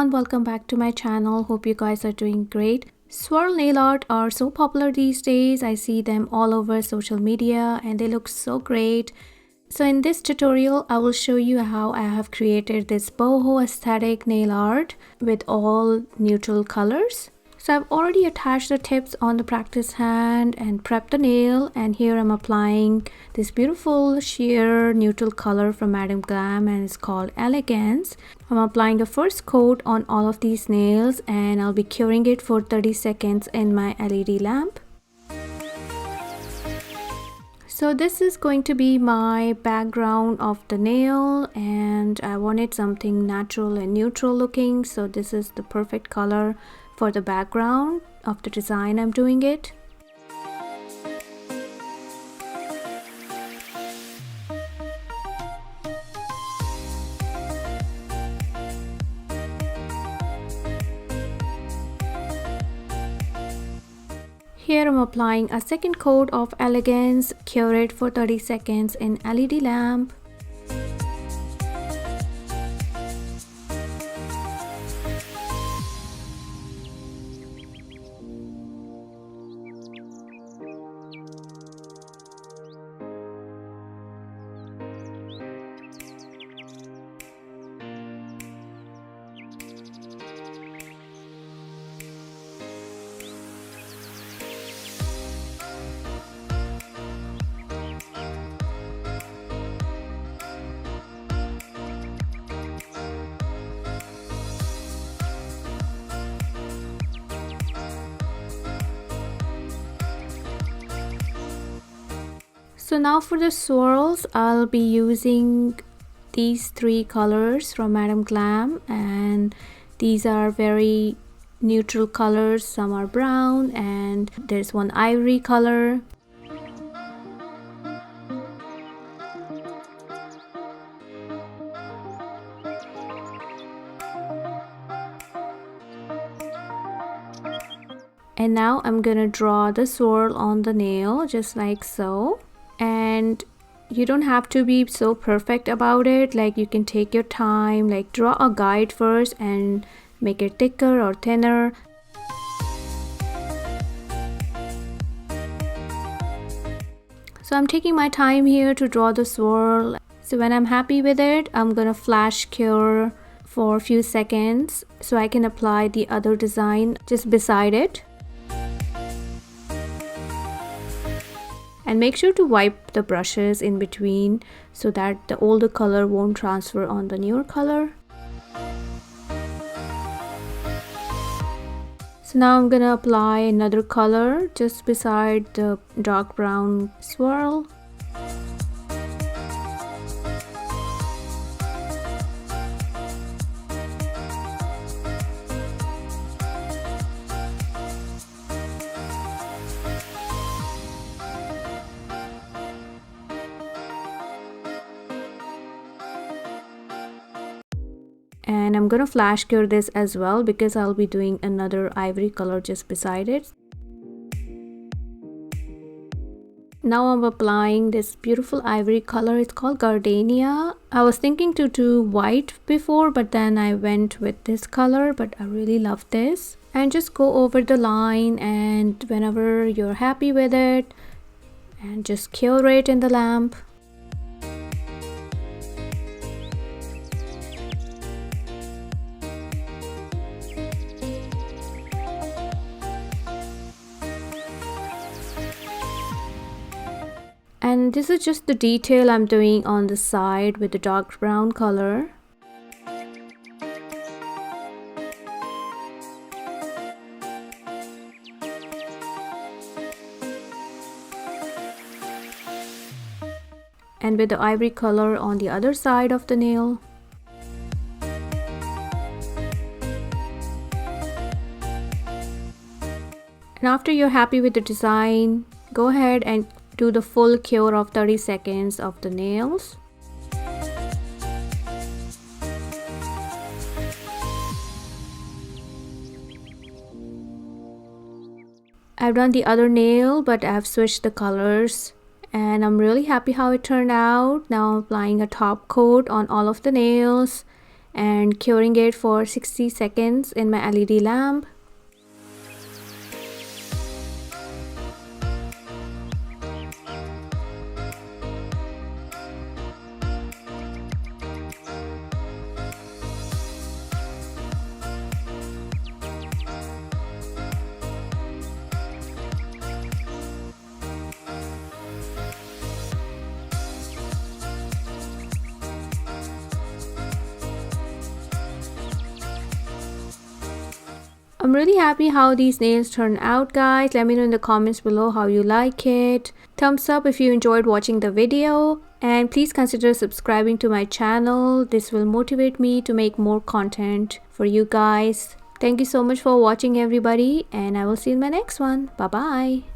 everyone, welcome back to my channel. Hope you guys are doing great. Swirl nail art are so popular these days. I see them all over social media and they look so great. So in this tutorial, I will show you how I have created this boho aesthetic nail art with all neutral colors. So I've already attached the tips on the practice hand and prepped the nail, and here I'm applying this beautiful sheer neutral color from Madame Glam and it's called Elegance. I'm applying a first coat on all of these nails and I'll be curing it for 30 seconds in my LED lamp. So this is going to be my background of the nail and I wanted something natural and neutral looking, so this is the perfect color for the background of the design I'm doing it. Here I'm applying a second coat of Elegance, cure it for 30 seconds in LED lamp. So now for the swirls, I'll be using these three colors from Madame Glam, and these are very neutral colors. Some are brown and there's one ivory color. And now I'm gonna draw the swirl on the nail just like so. And you don't have to be so perfect about it, like you can take your time, like draw a guide first and make it thicker or thinner. So I'm taking my time here to draw the swirl. So when I'm happy with it, I'm gonna flash cure for a few seconds so I can apply the other design just beside it. And make sure to wipe the brushes in between so that the older color won't transfer on the newer color. So now I'm gonna apply another color just beside the dark brown swirl. And I'm gonna flash cure this as well because I'll be doing another ivory color just beside it. Now I'm applying this beautiful ivory color. It's called Gardenia. I was thinking to do white before, but then I went with this color, but I really love this. And just go over the line, and whenever you're happy with it, and just cure it in the lamp. And this is just the detail I'm doing on the side with the dark brown color. And with the ivory color on the other side of the nail. And after you're happy with the design, go ahead and do the full cure of 30 seconds of the nails. I've done the other nail, but I've switched the colors and I'm really happy how it turned out. Now I'm applying a top coat on all of the nails and curing it for 60 seconds in my LED lamp. I'm really happy how these nails turned out, guys. Let me know in the comments below how you like it. Thumbs up if you enjoyed watching the video, and please consider subscribing to my channel. This will motivate me to make more content for you guys. Thank you so much for watching, everybody, and I will see you in my next one. Bye bye.